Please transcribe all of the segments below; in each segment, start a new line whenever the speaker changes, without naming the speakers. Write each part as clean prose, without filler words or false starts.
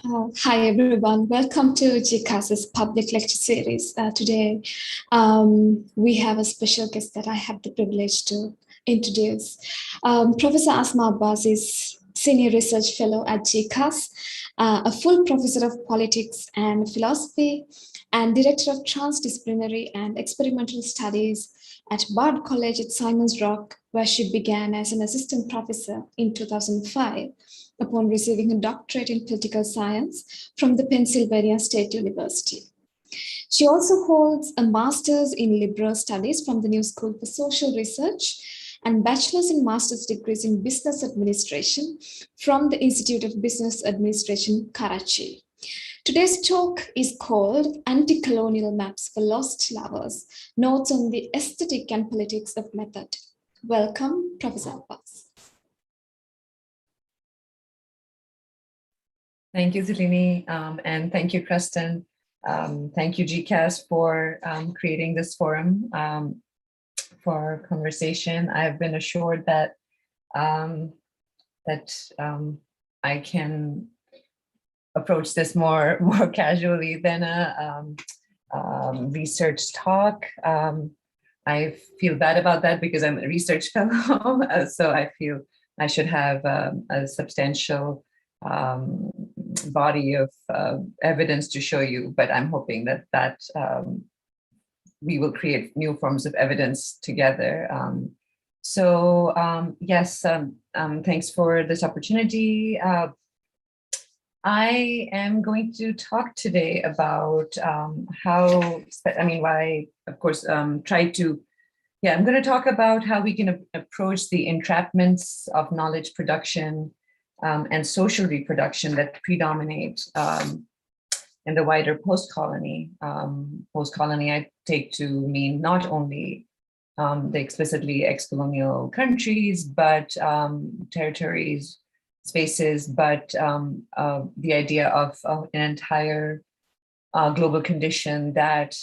Hi everyone, welcome to GCAS's public lecture series. Today we have a special guest that I have the privilege to introduce. Professor Asma Abbas is Senior Research Fellow at GCAS, a full Professor of Politics and Philosophy, and Director of Transdisciplinary and Experimental Studies at Bard College at Simon's Rock, where she began as an assistant professor in 2005 upon receiving a doctorate in political science from the Pennsylvania State University. She also holds a master's in liberal studies from the New School for Social Research and bachelor's and master's degrees in business administration from the Institute of Business Administration, Karachi. Today's talk is called Anticolonial Maps for Lost Lovers, Notes on the Aesthetic and Politics of Method. Welcome, Professor Abbas.
Thank you, Zelini, and thank you, Preston. Thank you, GCAS, for creating this forum for conversation. I've been assured that I can approach this more casually than a research talk. I feel bad about that because I'm a research fellow, so I feel I should have a substantial body of evidence to show you, but I'm hoping that we will create new forms of evidence together. Yes, thanks for this opportunity. I am going to talk today about why, of course, I'm going to talk about how we can approach the entrapments of knowledge production and social reproduction that predominate in the wider post-colony. Post-colony I take to mean not only the explicitly ex-colonial countries, but territories, spaces, but the idea of an entire global condition that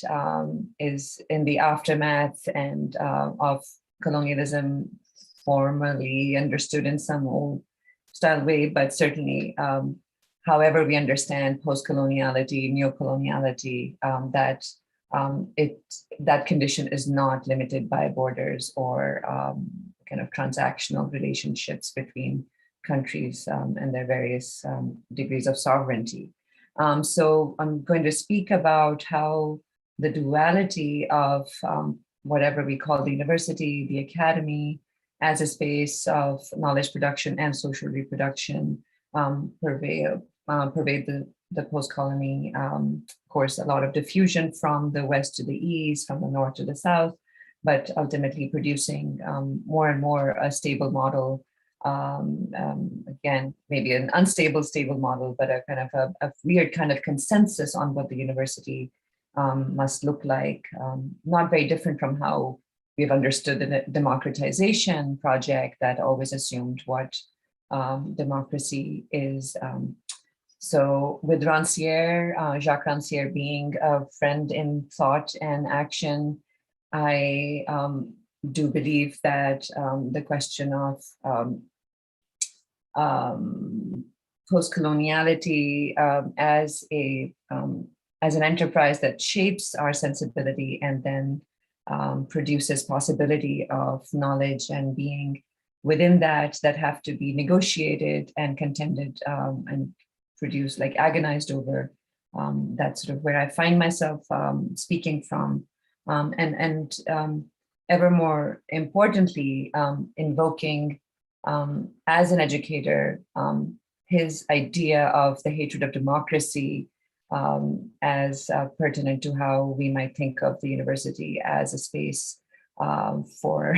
is in the aftermath and of colonialism, formally understood in some old style way, but certainly however we understand post-coloniality, neo-coloniality, that condition is not limited by borders or kind of transactional relationships between countries and their various degrees of sovereignty. So I'm going to speak about how the duality of whatever we call the university, the academy, as a space of knowledge production and social reproduction pervade the post-colony. Of course, a lot of diffusion from the west to the east, from the north to the south, but ultimately producing more and more a stable model. Again, maybe an unstable, stable model, but a kind of a weird kind of consensus on what the university must look like, not very different from how we've understood the democratization project that always assumed what democracy is. So with Rancière, Jacques Rancière being a friend in thought and action, I do believe that the question of post-coloniality as an enterprise that shapes our sensibility and then produces possibility of knowledge and being within that have to be negotiated and contended and produced, like agonized over. That's sort of where I find myself speaking from, and ever more importantly, invoking as an educator his idea of the hatred of democracy as pertinent to how we might think of the university as a space for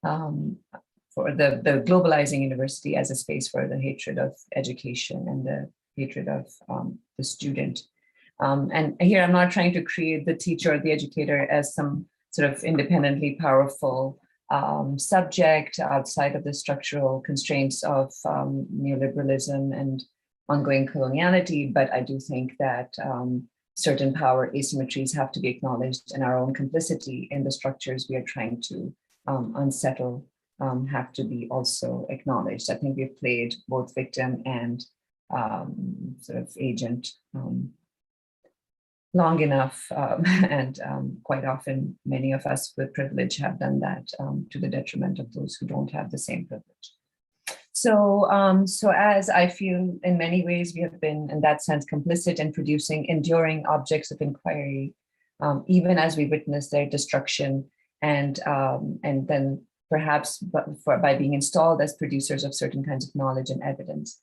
the globalizing university as a space for the hatred of education and the hatred of the student. And here I'm not trying to create the teacher or the educator as some sort of independently powerful subject outside of the structural constraints of neoliberalism and ongoing coloniality, but I do think that certain power asymmetries have to be acknowledged, and our own complicity in the structures we are trying to unsettle have to be also acknowledged. I think we've played both victim and sort of agent long enough, and quite often many of us with privilege have done that to the detriment of those who don't have the same privilege. So, so as I feel in many ways we have been in that sense complicit in producing enduring objects of inquiry, even as we witness their destruction, and then perhaps by being installed as producers of certain kinds of knowledge and evidence.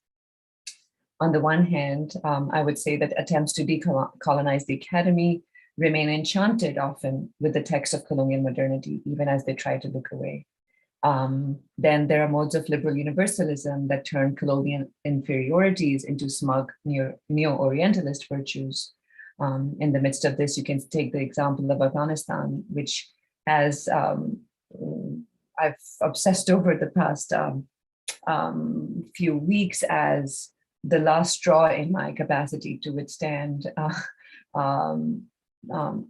On the one hand, I would say that attempts to decolonize the academy remain enchanted often with the text of colonial modernity, even as they try to look away. Then there are modes of liberal universalism that turn colonial inferiorities into smug neo-Orientalist virtues. In the midst of this, you can take the example of Afghanistan, which has, I've obsessed over the past few weeks as the last straw in my capacity to withstand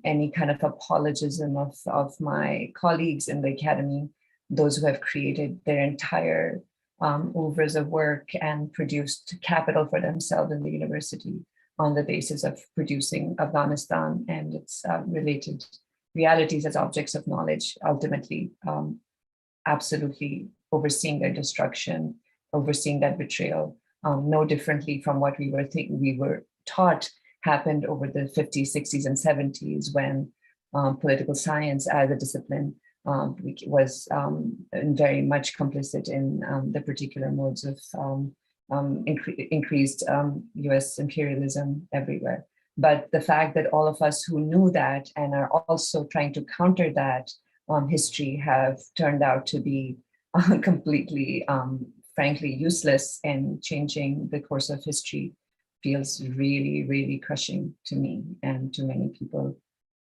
any kind of apologism of my colleagues in the academy, those who have created their entire oeuvres of work and produced capital for themselves in the university on the basis of producing Afghanistan and its related realities as objects of knowledge, ultimately absolutely overseeing their destruction, overseeing that betrayal, no differently from what we were taught happened over the 50s, 60s, and 70s when political science as a discipline was very much complicit in the particular modes of increased US imperialism everywhere. But the fact that all of us who knew that and are also trying to counter that history have turned out to be completely, frankly, useless in changing the course of history feels really, really crushing to me and to many people.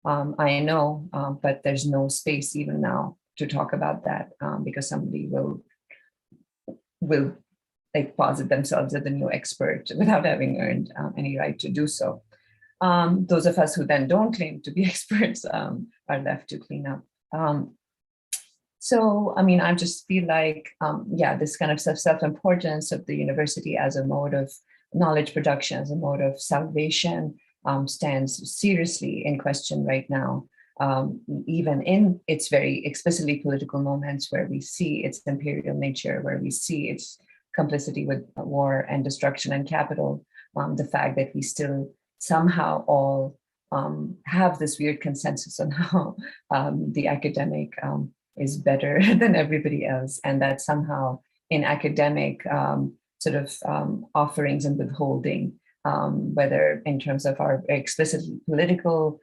I know, but there's no space even now to talk about that because somebody will like posit themselves as the new expert without having earned any right to do so. Those of us who then don't claim to be experts are left to clean up. So, I mean, I just feel like, yeah, this kind of self-importance of the university as a mode of knowledge production, as a mode of salvation, stands seriously in question right now, even in its very explicitly political moments where we see its imperial nature, where we see its complicity with war and destruction and capital, the fact that we still somehow all have this weird consensus on how the academic is better than everybody else, and that somehow in academic sort of offerings and withholding, whether in terms of our explicitly political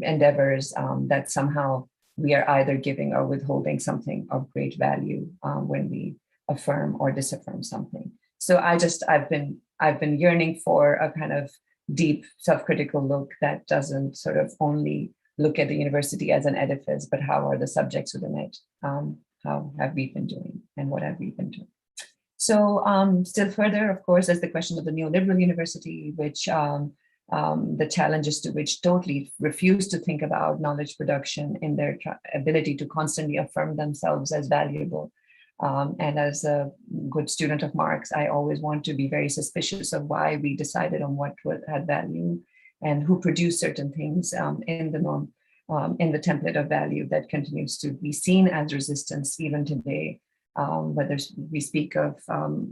endeavors, that somehow we are either giving or withholding something of great value when we affirm or disaffirm something. So I've been yearning for a kind of deep self-critical look that doesn't sort of only look at the university as an edifice, but how are the subjects within it? How have we been doing and what have we been doing? So still further, of course, there's the question of the neoliberal university, which the challenges to which totally refuse to think about knowledge production in their ability to constantly affirm themselves as valuable. And as a good student of Marx, I always want to be very suspicious of why we decided on what had value and who produced certain things in the template of value that continues to be seen as resistance even today, whether we speak of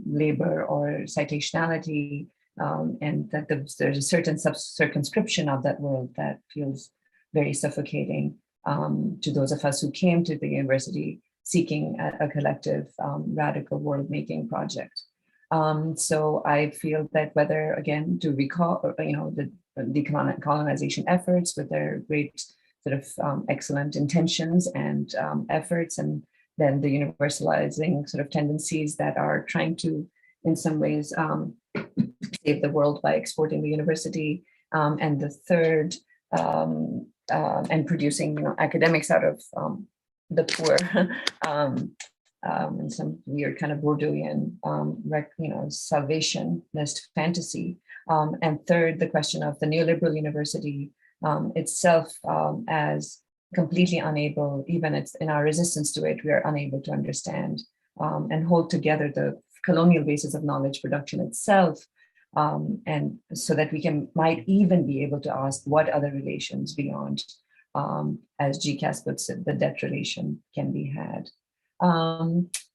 labor or citationality, and that there's a certain circumscription of that world that feels very suffocating to those of us who came to the university seeking a collective radical world-making project. So I feel that whether, again, to recall, the decolonization efforts with their great sort of excellent intentions and efforts, and then the universalizing sort of tendencies that are trying to, in some ways, save the world by exporting the university, and the third, and producing academics out of the poor, and some weird kind of Bourdieuian, salvationist fantasy. And third, the question of the neoliberal university itself as completely unable, even in our resistance to it, we are unable to understand and hold together the colonial basis of knowledge production itself, and so that we might even be able to ask what other relations beyond, as GCAS puts it, the debt relation can be had.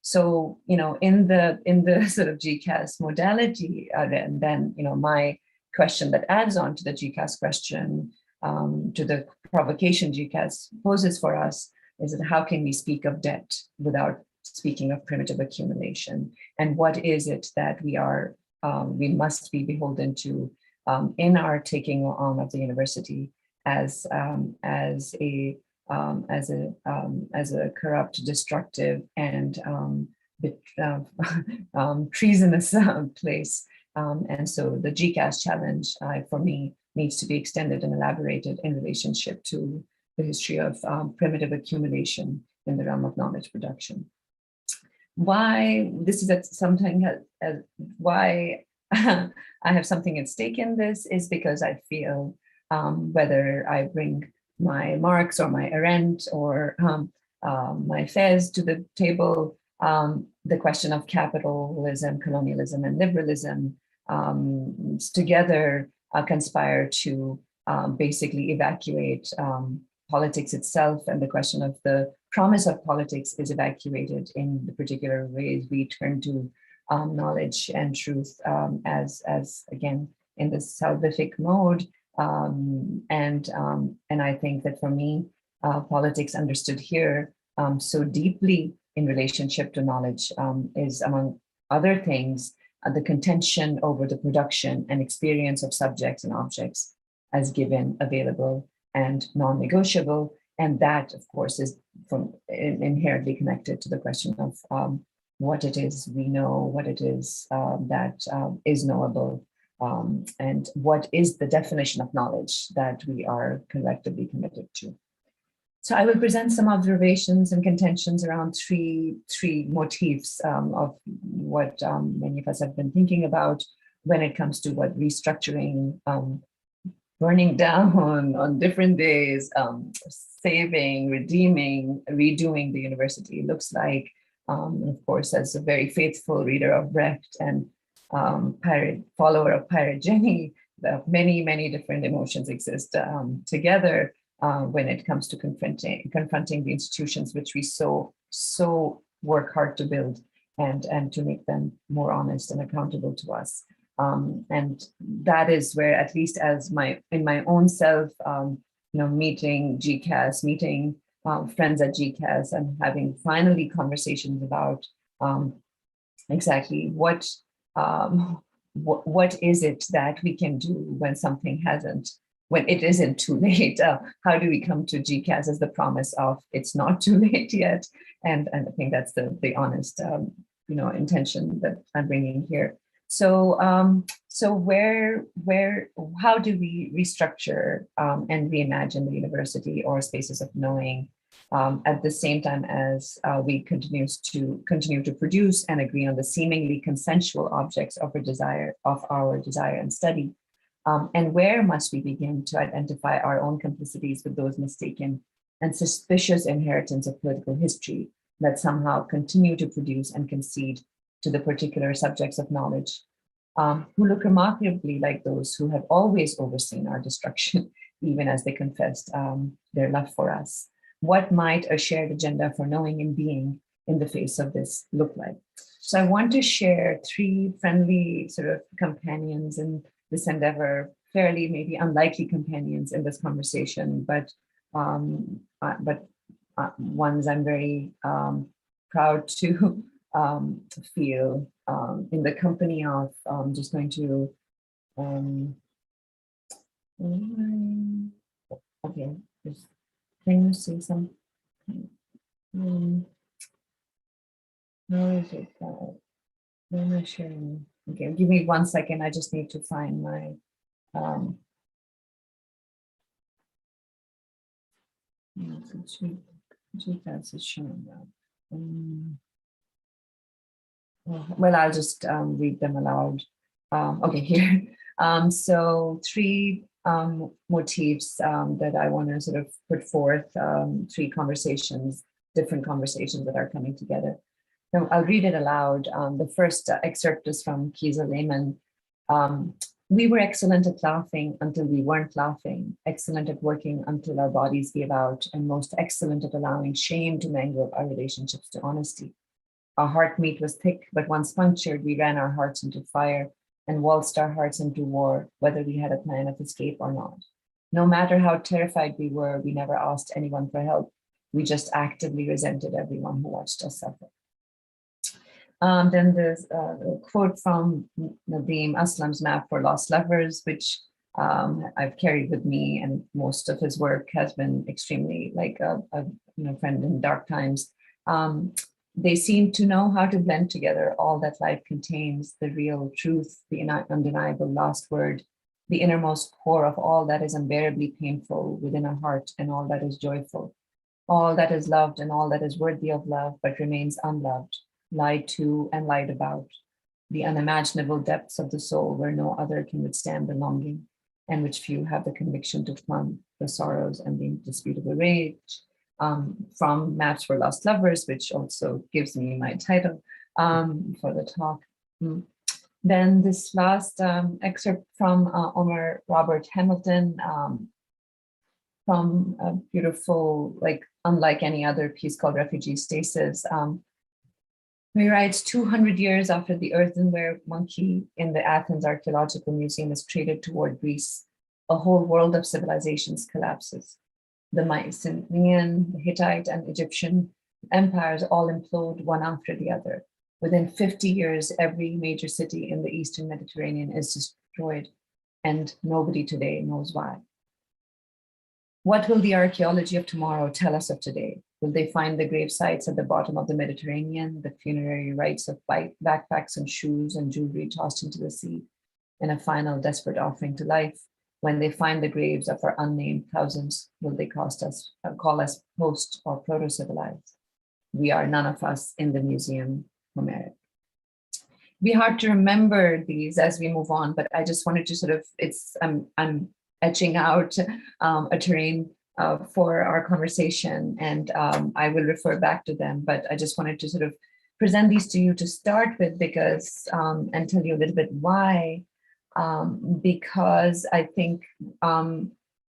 So, in the sort of GCAS modality, then my question that adds on to the GCAS question, to the provocation GCAS poses for us, is that how can we speak of debt without speaking of primitive accumulation? And what is it that we must be beholden to in our taking on of the university as a corrupt, destructive, and treasonous place. And so the GCAS challenge, for me, needs to be extended and elaborated in relationship to the history of primitive accumulation in the realm of knowledge production. Why this is something why I have something at stake in this is because I feel whether I bring my Marx or my Arendt or my Fez to the table, the question of capitalism, colonialism, and liberalism together conspire to basically evacuate politics itself, and the question of the promise of politics is evacuated in the particular ways we turn to knowledge and truth as again in this salvific mode. And I think that for me, politics understood here so deeply in relationship to knowledge is, among other things, the contention over the production and experience of subjects and objects as given, available, and non-negotiable. And that, of course, is inherently connected to the question of what it is we know, what it is that is knowable, and what is the definition of knowledge that we are collectively committed to. So I will present some observations and contentions around three motifs of what many of us have been thinking about when it comes to what restructuring, burning down on different days, saving, redeeming, redoing the university looks like. Of course, as a very faithful reader of Brecht and follower of Pirate Jenny, many different emotions exist together when it comes to confronting the institutions which we so work hard to build and to make them more honest and accountable to us. And that is where, at least as in my own self, meeting GCAS, meeting friends at GCAS, and having finally conversations about exactly what is it that we can do when it isn't too late. How do we come to GCAS as the promise of it's not too late yet? And I think that's the honest intention that I'm bringing here. So how do we restructure and reimagine the university or spaces of knowing at the same time as we continue to produce and agree on the seemingly consensual objects of our desire and study? And where must we begin to identify our own complicities with those mistaken and suspicious inheritance of political history that somehow continue to produce and concede to the particular subjects of knowledge, who look remarkably like those who have always overseen our destruction, even as they confessed their love for us? What might a shared agenda for knowing and being in the face of this look like? So I want to share three friendly sort of companions in this endeavor, fairly maybe unlikely companions in this conversation, but ones I'm very proud to feel in the company of. Just going to okay, can you see some? How is it? Where am I sharing? Okay, give me 1 second. I just need to find my. GCAS is showing that. Well, I'll just read them aloud. Okay, here. So three motifs that I want to sort of put forth, three conversations, different conversations that are coming together. So I'll read it aloud. The first excerpt is from Kiza Lehman. We were excellent at laughing until we weren't laughing, excellent at working until our bodies gave out, and most excellent at allowing shame to mangle our relationships to honesty. Our heart meat was thick, but once punctured, we ran our hearts into fire and waltzed our hearts into war, whether we had a plan of escape or not. No matter how terrified we were, we never asked anyone for help. We just actively resented everyone who watched us suffer. Then there's a quote from Nadim Aslam's Map for Lost Lovers, which I've carried with me, and most of his work has been extremely like a friend in dark times. They seem to know how to blend together all that life contains, the real truth, the undeniable last word, the innermost core of all that is unbearably painful within our heart and all that is joyful, all that is loved and all that is worthy of love but remains unloved, lied to and lied about, the unimaginable depths of the soul where no other can withstand the longing, and which few have the conviction to plumb, the sorrows and the indisputable rage. From Maps for Lost Lovers, which also gives me my title for the talk. Then this last excerpt from Omar Robert Hamilton, from a beautiful, like unlike any other piece called Refugee Stasis. He writes, 200 years after the earthenware monkey in the Athens Archaeological Museum is traded toward Greece, a whole world of civilizations collapses. The Mycenaean, the Hittite, and Egyptian empires all implode one after the other. Within 50 years, every major city in the Eastern Mediterranean is destroyed, and nobody today knows why. What will the archaeology of tomorrow tell us of today? Will they find the grave sites at the bottom of the Mediterranean, the funerary rites of backpacks and shoes and jewelry tossed into the sea, in a final desperate offering to life? When they find the graves of our unnamed thousands, will they call us post or proto-civilized? We are none of us in the museum, Homeric. It'd be hard to remember these as we move on, but I just wanted to sort of, I'm etching out a terrain for our conversation, and I will refer back to them, but I just wanted to sort of present these to you to start with, because, and tell you a little bit why, because I think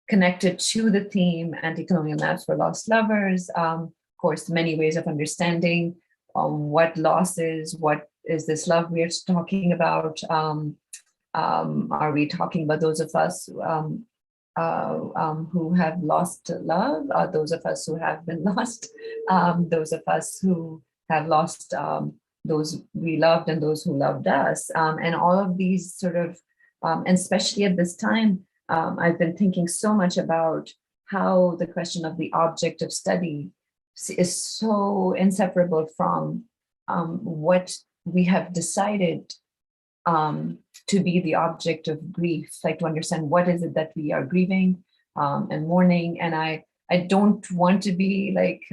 connected to the theme, Anticolonial Maps for Lost Lovers, of course, many ways of understanding what loss is, what is this love we are talking about? Are we talking about those of us who have lost love, those of us who have been lost, those of us who have lost those we loved and those who loved us, and all of these sort of, and especially at this time, I've been thinking so much about how the question of the object of study is so inseparable from what we have decided to be the object of grief, like to understand what is it that we are grieving and mourning. And I don't want to be like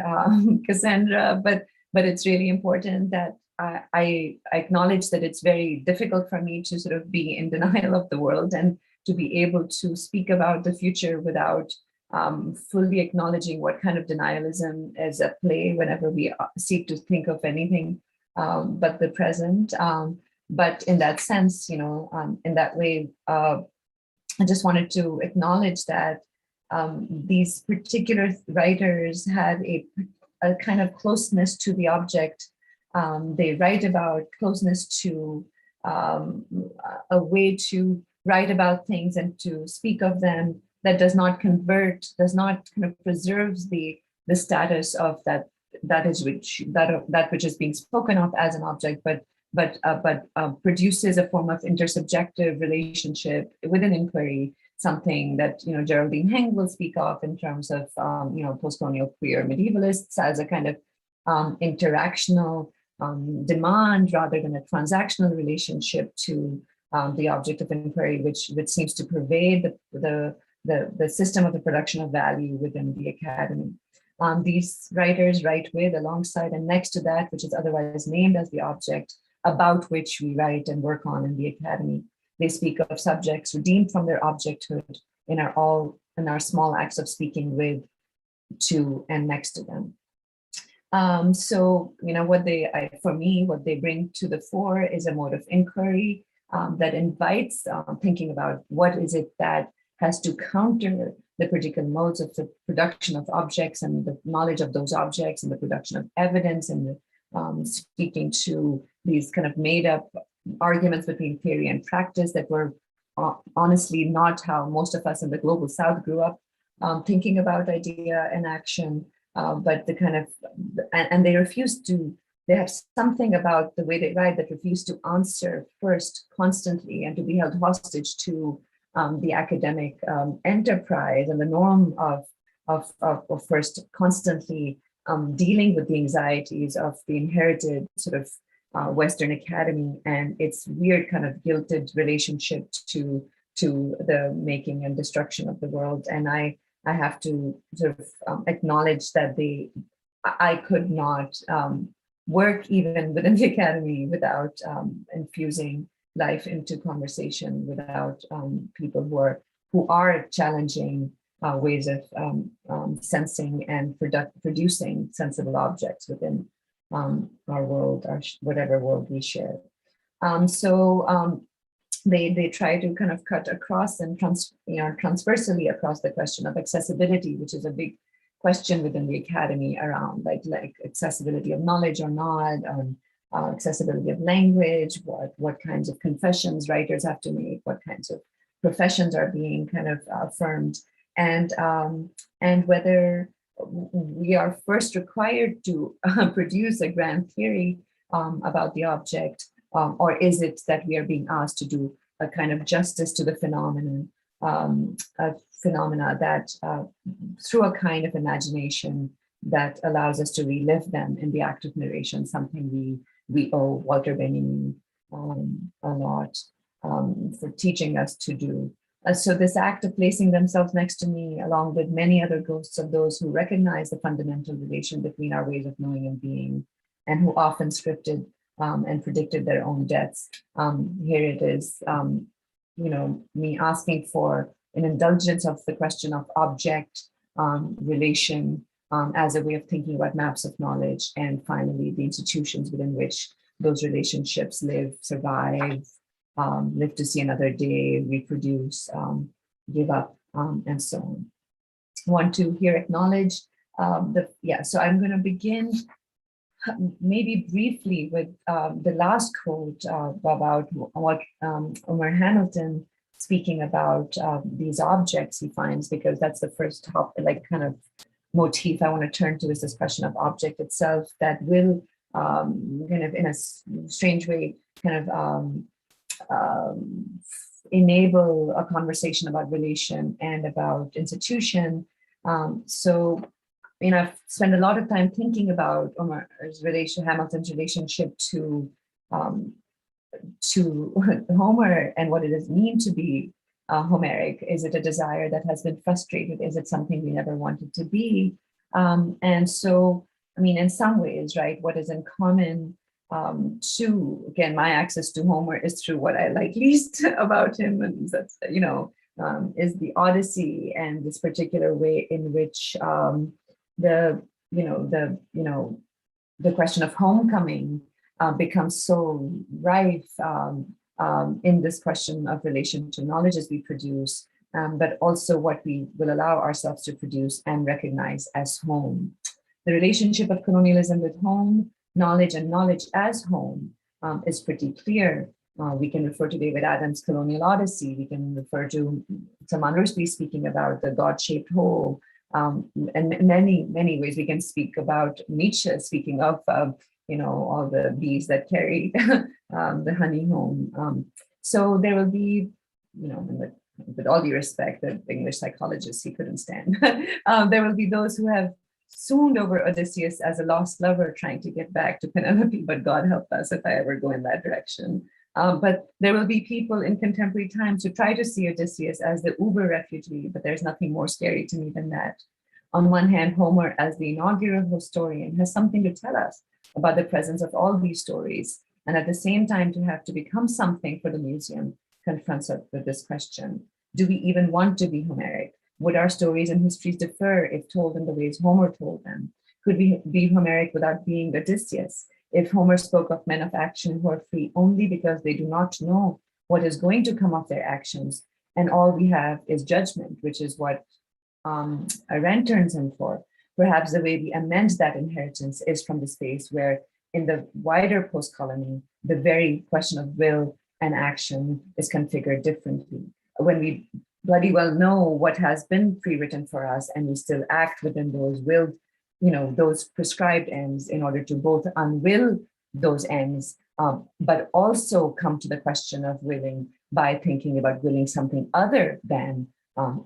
Cassandra, but it's really important that I acknowledge that it's very difficult for me to sort of be in denial of the world and to be able to speak about the future without fully acknowledging what kind of denialism is at play whenever we seek to think of anything but the present. But in that sense, in that way, I just wanted to acknowledge that these particular writers had a kind of closeness to the object. They write about closeness to a way to write about things and to speak of them that does not convert, does not kind of preserves the status of that which is being spoken of as an object, but produces a form of intersubjective relationship with an inquiry, something that Geraldine Heng will speak of in terms of post-colonial queer medievalists as a kind of interactional demand rather than a transactional relationship to the object of inquiry, which seems to pervade the system of the production of value within the academy. These writers write with, alongside, and next to that, which is otherwise named as the object, about which we write and work on in the academy. They speak of subjects redeemed from their objecthood in our small acts of speaking with, to, and next to them. So, what for me, what they bring to the fore is a mode of inquiry that invites thinking about what is it that has to counter the particular modes of the production of objects and the knowledge of those objects and the production of evidence and speaking to these kind of made up arguments between theory and practice that were honestly not how most of us in the global South grew up thinking about idea and action. But the kind of, and they refuse to, they have something about the way they write that refuse to answer first constantly and to be held hostage to the academic enterprise and the norm of first constantly dealing with the anxieties of the inherited sort of Western academy and its weird kind of guilted relationship to the making and destruction of the world. And I have to sort of acknowledge that I could not work even within the academy without infusing life into conversation, without people who are challenging ways of sensing and producing sensible objects within our world, whatever world we share. They try to kind of cut across and transversely across the question of accessibility, which is a big question within the academy around like accessibility of knowledge or not, accessibility of language, what kinds of confessions writers have to make, what kinds of professions are being kind of affirmed, and whether we are first required to produce a grand theory about the object, or is it that we are being asked to do a kind of justice to the phenomenon, phenomena that through a kind of imagination that allows us to relive them in the act of narration, something we owe Walter Benjamin a lot for teaching us to do. So this act of placing themselves next to me, along with many other ghosts of those who recognize the fundamental relation between our ways of knowing and being, and who often scripted and predicted their own deaths. Here it is, me asking for an indulgence of the question of object, relation, as a way of thinking about maps of knowledge, and finally the institutions within which those relationships live, survive, live to see another day, reproduce, give up, and so on. I want to here acknowledge so I'm going to begin maybe briefly with the last quote about what Omar Hamilton speaking about these objects he finds, because that's the first kind of motif I want to turn to, is this question of object itself that will kind of in a strange way kind of enable a conversation about relation and about institution. I've spent a lot of time thinking about Hamilton's relationship to Homer and what it does mean to be Homeric. Is it a desire that has been frustrated? Is it something we never wanted to be? And so, in some ways, right, what is in common to, again, my access to Homer is through what I like least about him, and that's, is the Odyssey and this particular way in which the question of homecoming becomes so rife in this question of relation to knowledge as we produce, but also what we will allow ourselves to produce and recognize as home. The relationship of colonialism with home, knowledge, and knowledge as home is pretty clear. We can refer to David Adams' Colonial Odyssey. We can refer to Salman Rushdie speaking about the God-shaped whole. And many ways we can speak about Nietzsche speaking of all the bees that carry the honey home. So there will be, with all due respect, the English psychologists he couldn't stand. There will be those who have swooned over Odysseus as a lost lover trying to get back to Penelope, but God help us if I ever go in that direction. But there will be people in contemporary times who try to see Odysseus as the uber refugee, but there's nothing more scary to me than that. On one hand, Homer, as the inaugural historian, has something to tell us about the presence of all these stories, and at the same time to have to become something for the museum confronts us with this question. Do we even want to be Homeric? Would our stories and histories differ if told in the ways Homer told them? could we be Homeric without being Odysseus? If Homer spoke of men of action who are free only because they do not know what is going to come of their actions, and all we have is judgment, which is what Arendt turns in for, perhaps the way we amend that inheritance is from the space where, in the wider post-colony, the very question of will and action is configured differently. When we bloody well know what has been pre-written for us, and we still act within those willed, those prescribed ends in order to both unwill those ends, but also come to the question of willing by thinking about willing something other than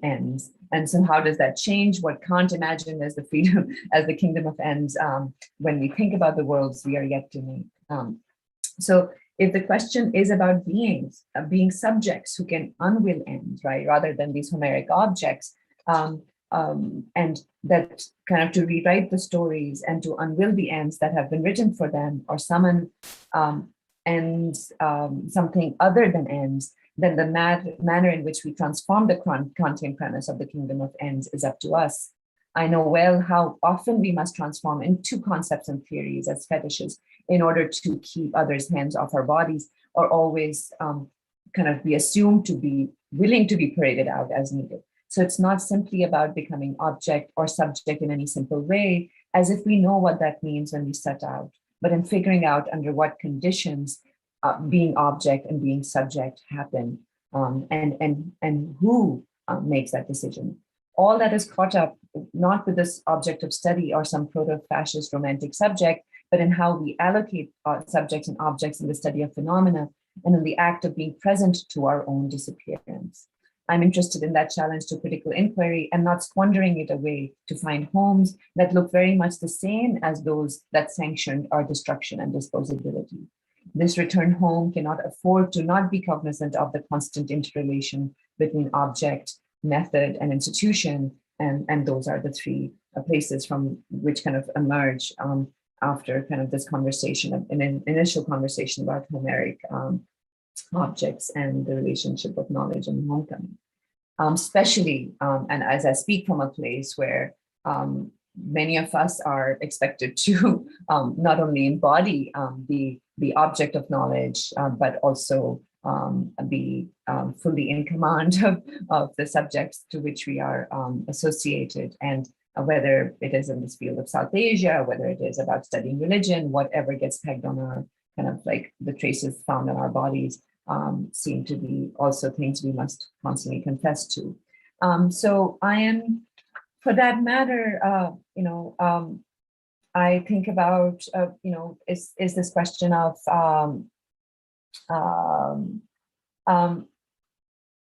ends. And so how does that change what Kant imagined as the freedom, as the kingdom of ends, when we think about the worlds we are yet to make? So if the question is about beings, being subjects who can unwill ends, right, rather than these Homeric objects, and that kind of to rewrite the stories and to unwill the ends that have been written for them, or summon ends, something other than ends, then the manner in which we transform the Kantian premise of the kingdom of ends is up to us. I know well how often we must transform into concepts and theories as fetishes in order to keep others' hands off our bodies, or always kind of be assumed to be willing to be paraded out as needed. So it's not simply about becoming object or subject in any simple way, as if we know what that means when we set out, but in figuring out under what conditions being object and being subject happen, and who makes that decision. All that is caught up not with this object of study or some proto-fascist romantic subject, but in how we allocate subjects and objects in the study of phenomena, and in the act of being present to our own disappearance. I'm interested in that challenge to critical inquiry and not squandering it away to find homes that look very much the same as those that sanctioned our destruction and disposability. This return home cannot afford to not be cognizant of the constant interrelation between object, method, and institution, and those are the three places from which kind of emerge after kind of this conversation, an initial conversation about Homeric objects and the relationship of knowledge and homecoming. Especially, and as I speak from a place where many of us are expected to not only embody the object of knowledge, but also be fully in command of the subjects to which we are associated, and whether it is in this field of South Asia, whether it is about studying religion, whatever gets pegged on our kind of like the traces found on our bodies seem to be also things we must constantly confess to. So I am, for that matter, I think about, is this question of,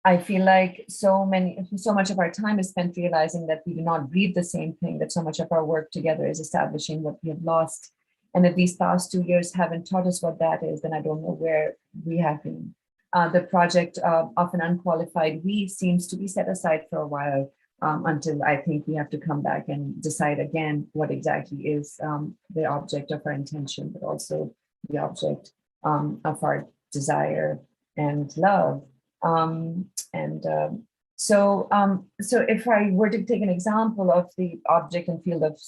I feel like so much of our time is spent realizing that we do not breathe the same thing, that so much of our work together is establishing what we have lost. And if these past 2 years haven't taught us what that is, then I don't know where we have been. The project of an unqualified we seems to be set aside for a while, until I think we have to come back and decide again what exactly is the object of our intention, but also the object of our desire and love. So if I were to take an example of the object and field of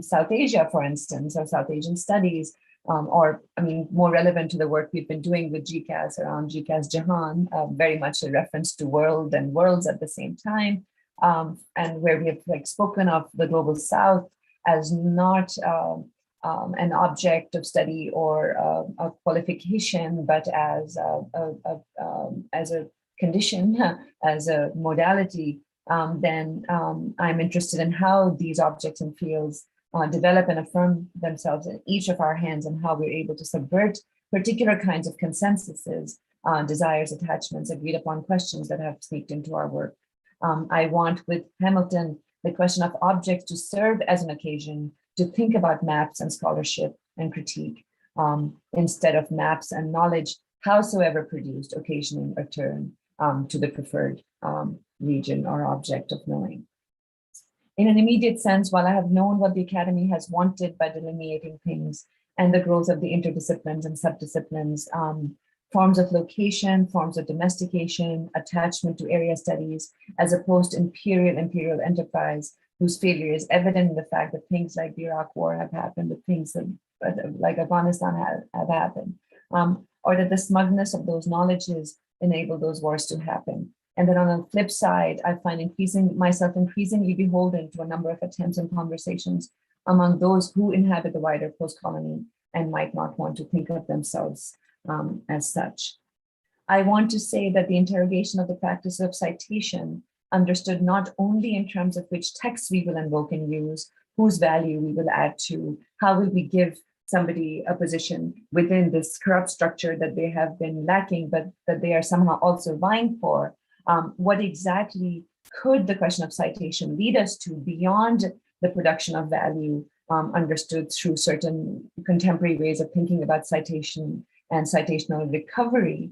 South Asia, for instance, or South Asian studies, or I mean, more relevant to the work we've been doing with GCAS around GCAS Jahan, very much a reference to world and worlds at the same time, and where we have like spoken of the global South as not an object of study or a qualification, but as a condition, as a modality, then I'm interested in how these objects and fields develop and affirm themselves in each of our hands, and how we're able to subvert particular kinds of consensuses, desires, attachments, agreed upon questions that have sneaked into our work. I want, with Hamilton, the question of objects to serve as an occasion to think about maps and scholarship and critique, instead of maps and knowledge, howsoever produced, occasioning a turn to the preferred region or object of knowing. In an immediate sense, while I have known what the Academy has wanted by delineating things and the growth of the interdisciplines and subdisciplines, forms of location, forms of domestication, attachment to area studies, as opposed to imperial enterprise, whose failure is evident in the fact that things like the Iraq War have happened, that things that, like Afghanistan have happened, or that the smugness of those knowledges enable those wars to happen. And then on the flip side, I find myself increasingly beholden to a number of attempts and conversations among those who inhabit the wider post-colony and might not want to think of themselves as such. I want to say that the interrogation of the practice of citation, understood not only in terms of which texts we will invoke and use, whose value we will add to, how will we give somebody a position within this corrupt structure that they have been lacking, but that they are somehow also vying for. What exactly could the question of citation lead us to beyond the production of value understood through certain contemporary ways of thinking about citation and citational recovery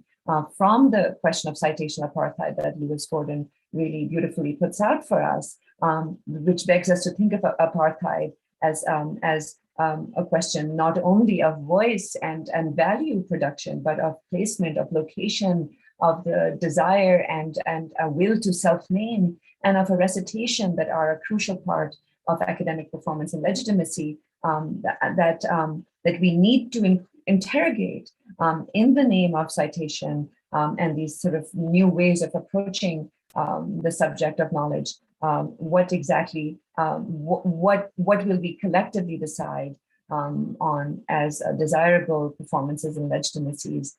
from the question of citation apartheid that Lewis Gordon really beautifully puts out for us, which begs us to think of apartheid as a question not only of voice and value production, but of placement, of location, of the desire and a will to self-name, and of a recitation that are a crucial part of academic performance and legitimacy that we need to interrogate in the name of citation and these sort of new ways of approaching the subject of knowledge. What exactly, what will we collectively decide on as desirable performances and legitimacies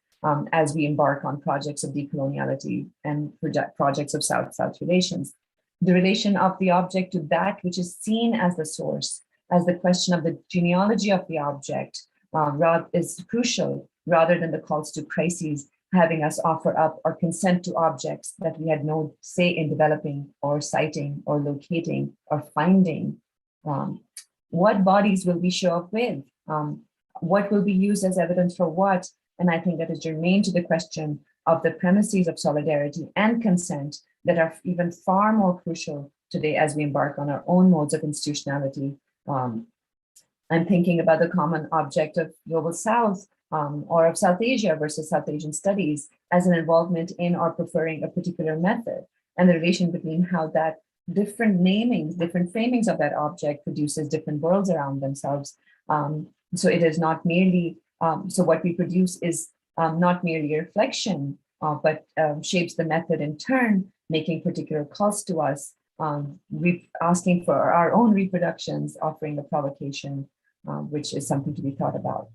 as we embark on projects of decoloniality and projects of South-South relations. The relation of the object to that which is seen as the source, as the question of the genealogy of the object is crucial, rather than the calls to crises having us offer up or consent to objects that we had no say in developing or citing or locating or finding. What bodies will we show up with? What will be used as evidence for what? And I think that is germane to the question of the premises of solidarity and consent that are even far more crucial today as we embark on our own modes of institutionality. I'm thinking about the common object of Global South or of South Asia versus South Asian studies as an involvement in or preferring a particular method, and the relation between how that different namings, different framings of that object produces different worlds around themselves. So it is not merely, so what we produce is not merely a reflection, but shapes the method in turn, making particular calls to us, asking for our own reproductions, offering a provocation, which is something to be thought about.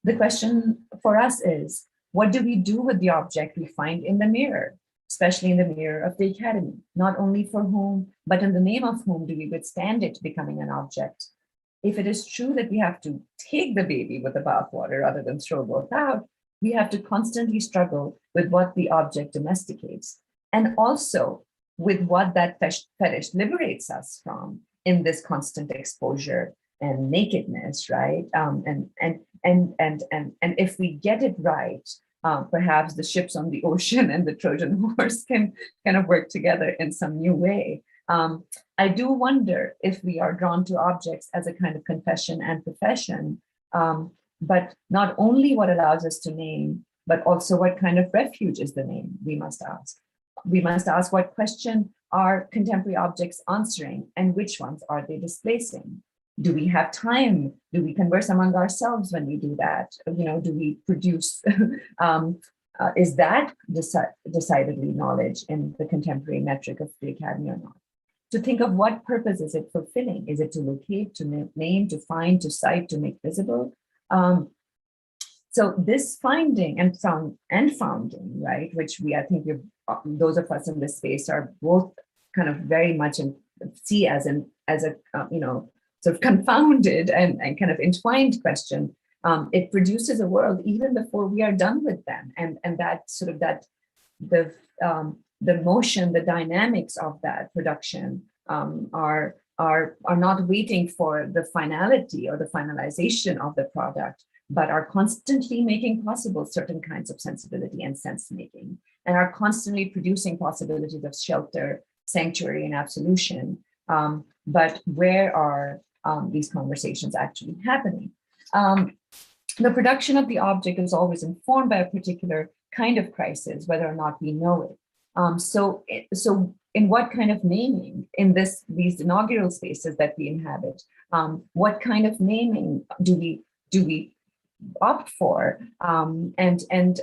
The question for us is, what do we do with the object we find in the mirror, especially in the mirror of the academy? Not only for whom, but in the name of whom do we withstand it becoming an object? If it is true that we have to take the baby with the bathwater rather than throw both out, we have to constantly struggle with what the object domesticates, and also with what that fetish liberates us from in this constant exposure and nakedness, right? And if we get it right, perhaps the ships on the ocean and the Trojan horse can kind of work together in some new way. I do wonder if we are drawn to objects as a kind of confession and profession, but not only what allows us to name, but also what kind of refuge is the name, we must ask. We must ask what question are contemporary objects answering and which ones are they displacing? Do we have time? Do we converse among ourselves when we do that? You know, do we produce, is that decidedly knowledge in the contemporary metric of the academy or not? To think of what purpose is it fulfilling? Is it to locate, to name, to find, to cite, to make visible? So this finding and founding, right, which I think those of us in this space are both kind of very much see as a sort of confounded and kind of entwined question. It produces a world even before we are done with them, and that sort of the motion, the dynamics of that production are not waiting for the finality or the finalization of the product, but are constantly making possible certain kinds of sensibility and sense making, and are constantly producing possibilities of shelter, sanctuary, and absolution. But where are these conversations actually happening? The production of the object is always informed by a particular kind of crisis, whether or not we know it. So in what kind of naming in these inaugural spaces that we inhabit? What kind of naming do we opt for? And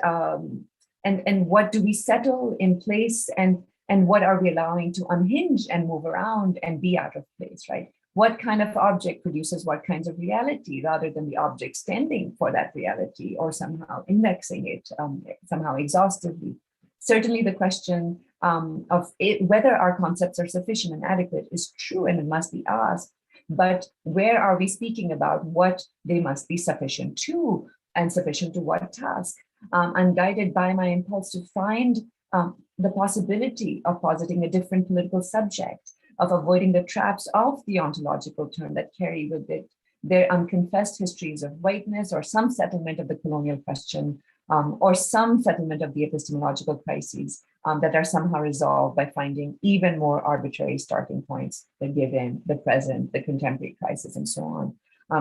what do we settle in place, and what are we allowing to unhinge and move around and be out of place, right? What kind of object produces what kinds of reality, rather than the object standing for that reality or somehow indexing it somehow exhaustively? Certainly the question of whether our concepts are sufficient and adequate is true, and it must be asked. But where are we speaking about what they must be sufficient to, and sufficient to what task? I'm guided by my impulse to find the possibility of positing a different political subject, of avoiding the traps of the ontological turn that carry with it their unconfessed histories of whiteness, or some settlement of the colonial question, or some settlement of the epistemological crises that are somehow resolved by finding even more arbitrary starting points, the given, the present, the contemporary crisis, and so on.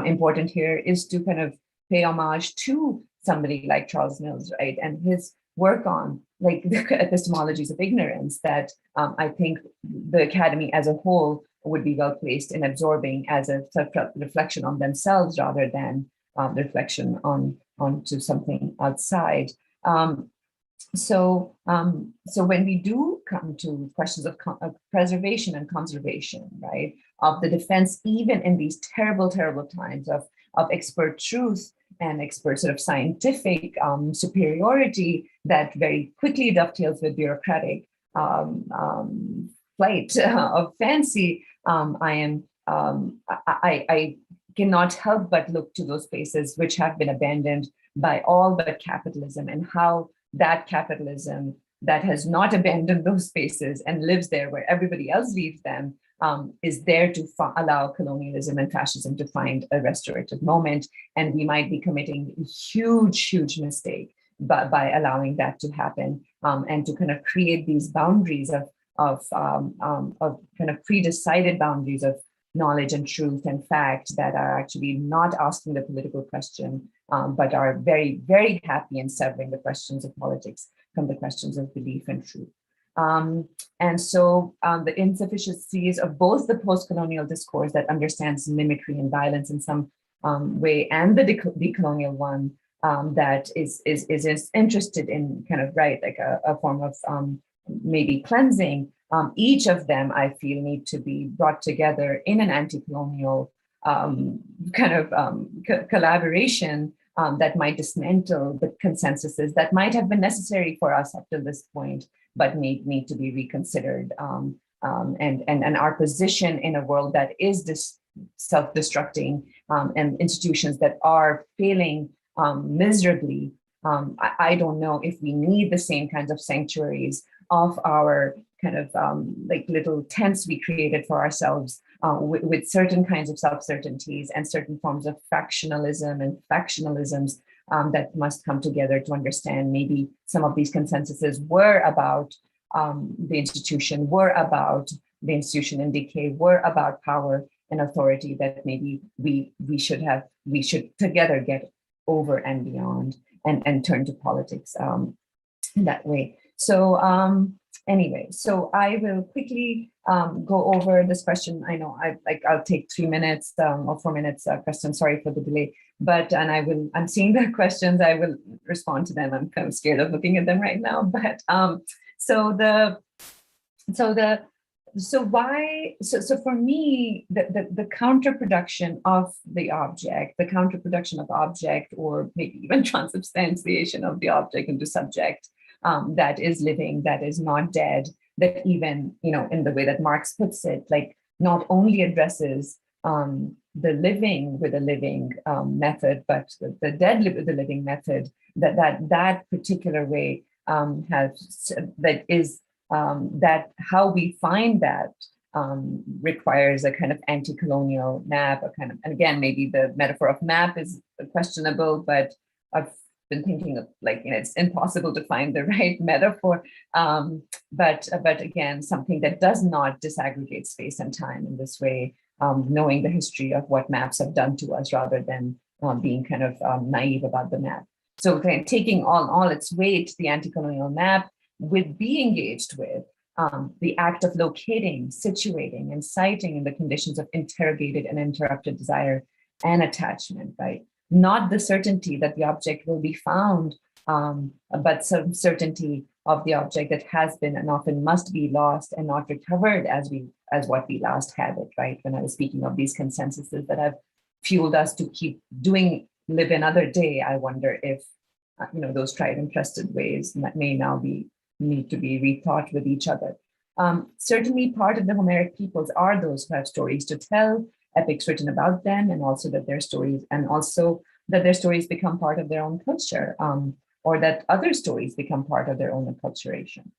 Important here is to kind of pay homage to somebody like Charles Mills, right, and his work on like the epistemologies of ignorance that I think the academy as a whole would be well placed in absorbing as a reflection on themselves, rather than reflection onto something outside. So when we do come to questions of preservation and conservation, right, of the defense, even in these terrible, terrible times of expert truth and expert sort of scientific superiority that very quickly dovetails with bureaucratic flight of fancy, I cannot help but look to those spaces which have been abandoned by all but capitalism, and how that capitalism that has not abandoned those spaces and lives there where everybody else leaves them is there to allow colonialism and fascism to find a restorative moment. And we might be committing a huge, huge mistake by allowing that to happen, and to kind of create these boundaries of kind of pre-decided boundaries of knowledge and truth and fact that are actually not asking the political question, but are very, very happy in severing the questions of politics from the questions of belief and truth. And so the insufficiencies of both the post-colonial discourse that understands mimicry and violence in some way, and the decolonial one that is interested in kind of, right, like a form of maybe cleansing, each of them, I feel, need to be brought together in an anti-colonial kind of collaboration that might dismantle the consensuses that might have been necessary for us up to this point, but need to be reconsidered. And our position in a world that is self-destructing, and institutions that are failing miserably. I don't know if we need the same kinds of sanctuaries of our kind of like little tents we created for ourselves, with certain kinds of self-certainties and certain forms of factionalism and factionalisms that must come together to understand maybe some of these consensuses were about the institution, were about the institution in decay, were about power and authority that maybe we should together get over and beyond, and turn to politics in that way. So anyway, so I will quickly go over this question. I know I'll take 3 minutes or 4 minutes question. Sorry for the delay, I'm seeing the questions. I will respond to them. I'm kind of scared of looking at them right now. But so for me, the counterproduction of the object, or maybe even transubstantiation of the object into subject, that is living, that is not dead, that even, in the way that Marx puts it, like not only addresses the living with a living method, but the dead with the living method, that particular way that how we find that requires a kind of anti-colonial map, and again, maybe the metaphor of map is questionable, but I've been thinking of, like, it's impossible to find the right metaphor, but again, something that does not disaggregate space and time in this way, knowing the history of what maps have done to us, rather than being kind of naive about the map. So kind of taking on all its weight, the anti-colonial map would be engaged with the act of locating, situating, and citing in the conditions of interrogated and interrupted desire and attachment, right? Not the certainty that the object will be found, but some certainty of the object that has been and often must be lost and not recovered as what we last had it, right? When I was speaking of these consensuses that have fueled us to keep live another day, I wonder if those tried and trusted ways that may now need to be rethought with each other. Certainly part of the Homeric peoples are those who have stories to tell, epics written about them, and also that their stories become part of their own culture, or that other stories become part of their own acculturation.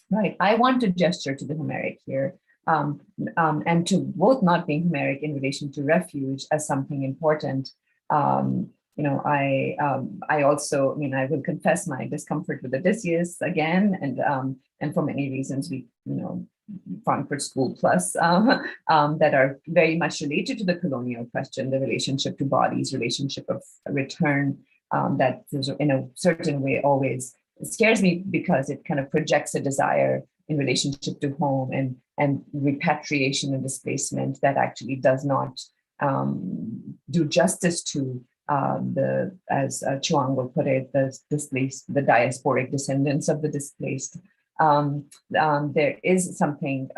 Right. I want to gesture to the Homeric here, and to both not being Homeric in relation to refuge as something important. I also, I will confess my discomfort with Odysseus again, and for many reasons, Frankfurt School Plus, that are very much related to the colonial question, the relationship to bodies, relationship of return, that in a certain way always scares me because it kind of projects a desire in relationship to home and repatriation and displacement that actually does not do justice to as Chuang will put it, the displaced, the diasporic descendants of the displaced. There is something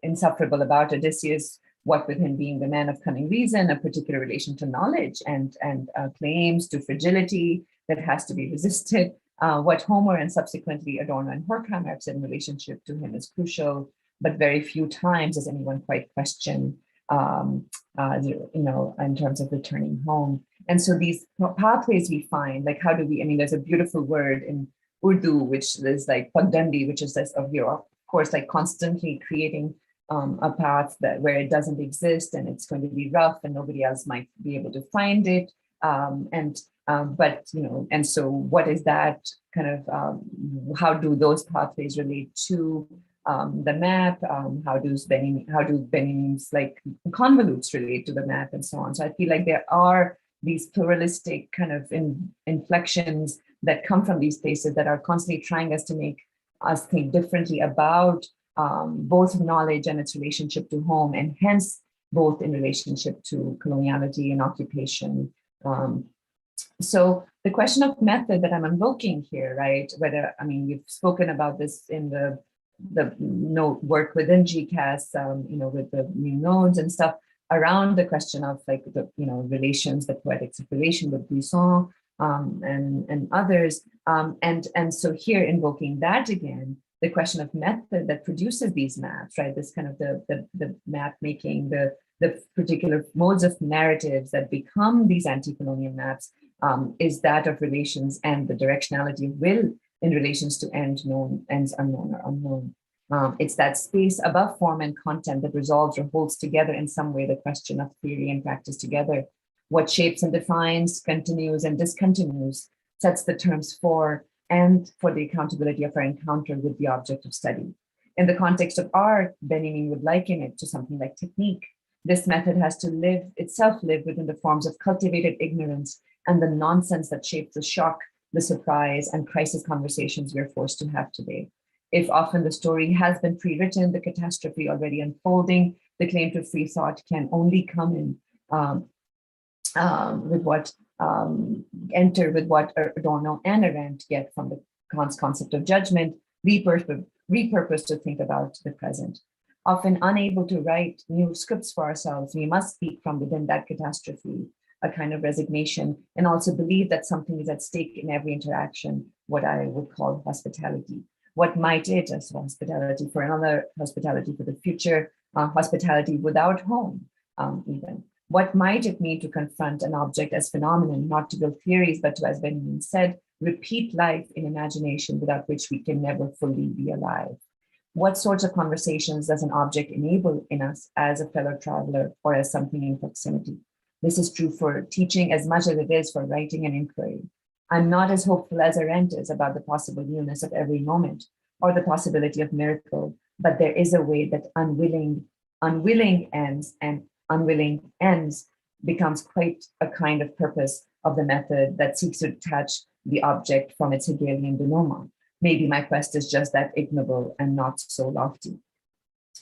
insufferable about Odysseus, what with him being the man of cunning reason, a particular relation to knowledge and claims to fragility that has to be resisted. What Homer and subsequently Adorno and Horkheimer have said in relationship to him is crucial, but very few times does anyone quite question, in terms of returning home. And so these pathways we find, like how do we, there's a beautiful word in Urdu, which is like pagdandi, which is this of course, like constantly creating a path where it doesn't exist and it's going to be rough and nobody else might be able to find it. And so what is that kind of, how do those pathways relate to the map? How do Benjamin's like convolutes relate to the map and so on? So I feel like there are these pluralistic kind of inflections that come from these places that are constantly trying to make us think differently about both knowledge and its relationship to home, and hence both in relationship to coloniality and occupation. So the question of method that I'm invoking here, right? Whether, you've spoken about this in the note work within GCAS, with the new nodes and stuff around the question of like the, relations, the poetics of relation with Buisson and others. And so here invoking that again, the question of method that produces these maps, right? This kind of the map making, the particular modes of narratives that become these anti-colonial maps, is that of relations and the directionality of will in relations to ends known, ends unknown or unknown. It's that space above form and content that resolves or holds together in some way the question of theory and practice together. What shapes and defines, continues and discontinues, sets the terms for and for the accountability of our encounter with the object of study. In the context of art, Benjamin would liken it to something like technique. This method has to live within the forms of cultivated ignorance and the nonsense that shapes the shock, the surprise, and crisis conversations we're forced to have today. If often the story has been pre-written, the catastrophe already unfolding, the claim to free thought can only come in with what Adorno and Arendt get from the concept of judgment, repurposed to think about the present. Often unable to write new scripts for ourselves, we must speak from within that catastrophe, a kind of resignation, and also believe that something is at stake in every interaction, what I would call hospitality. What might it, as hospitality for another, hospitality for the future, hospitality without home, even. What might it mean to confront an object as phenomenon, not to build theories, but to, as Benjamin said, repeat life in imagination without which we can never fully be alive? What sorts of conversations does an object enable in us as a fellow traveler or as something in proximity? This is true for teaching as much as it is for writing and inquiry. I'm not as hopeful as Arendt is about the possible newness of every moment or the possibility of miracle, but there is a way that unwilling ends and unwilling ends becomes quite a kind of purpose of the method that seeks to detach the object from its Hegelian denouement. maybe my quest is just that ignoble and not so lofty.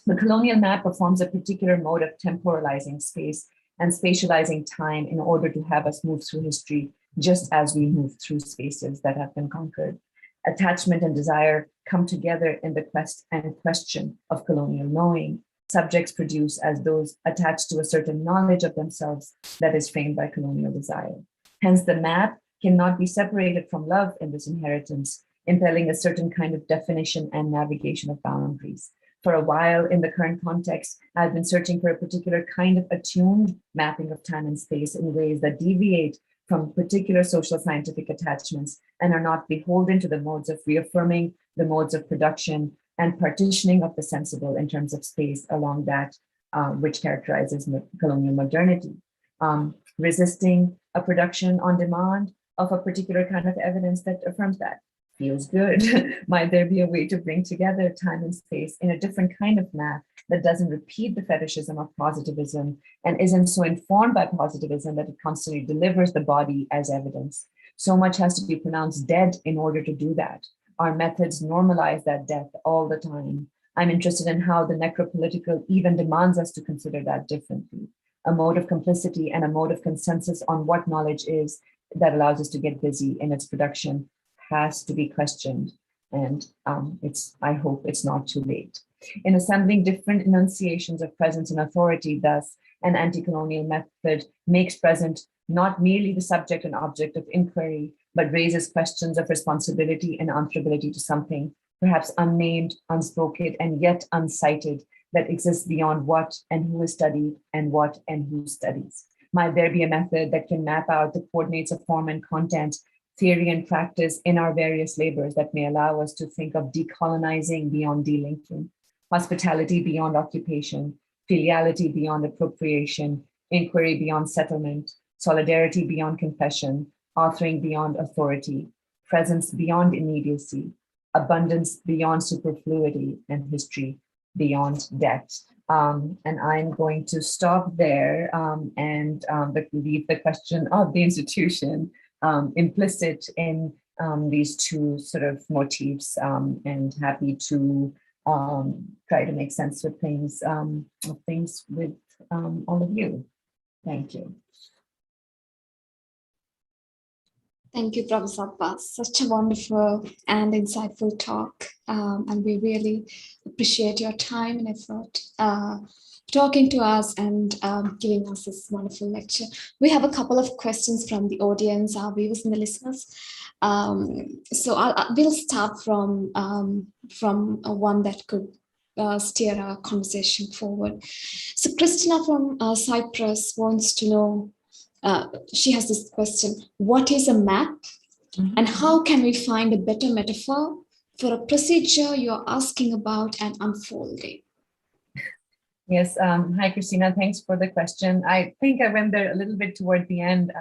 The colonial map performs a particular mode of temporalizing space and spatializing time in order to have us move through history just as we move through spaces that have been conquered. Attachment and desire come together in the quest and question of colonial knowing. Subjects produce as those attached to a certain knowledge of themselves that is framed by colonial desire. Hence, the map cannot be separated from love in this inheritance, impelling a certain kind of definition and navigation of boundaries. For a while, in the current context, I've been searching for a particular kind of attuned mapping of time and space in ways that deviate from particular social scientific attachments and are not beholden to the modes of reaffirming the modes of production and partitioning of the sensible in terms of space along that which characterizes colonial modernity. Resisting a production on demand of a particular kind of evidence that affirms that. Feels good. Might there be a way to bring together time and space in a different kind of map that doesn't repeat the fetishism of positivism and isn't so informed by positivism that it constantly delivers the body as evidence? So much has to be pronounced dead in order to do that. Our methods normalize that death all the time. I'm interested in how the necropolitical even demands us to consider that differently. A mode of complicity and a mode of consensus on what knowledge is that allows us to get busy in its production has to be questioned, and I hope it's not too late. In assembling different enunciations of presence and authority, thus, an anti-colonial method makes present not merely the subject and object of inquiry, but raises questions of responsibility and answerability to something, perhaps unnamed, unspoken, and yet uncited, that exists beyond what and who is studied and what and who studies. Might there be a method that can map out the coordinates of form and content, theory and practice in our various labors that may allow us to think of decolonizing beyond delinking, hospitality beyond occupation, filiality beyond appropriation, inquiry beyond settlement, solidarity beyond confession, authoring beyond authority, presence beyond immediacy, abundance beyond superfluity, and history beyond debt. And I'm going to stop there and leave the question of the institution implicit in these two sort of motifs, and happy to try to make sense of things with all of you. Thank you.
Thank you, Professor Abbas. Such a wonderful and insightful talk. And we really appreciate your time and effort talking to us and giving us this wonderful lecture. We have a couple of questions from the audience, our viewers and the listeners. So we'll start from one that could steer our conversation forward. So Christina from Cyprus wants to know, she has this question: what is a map, and how can we find a better metaphor for a procedure you're asking about and unfolding?
Yes, hi Christina, thanks for the question. I think I went there a little bit toward the end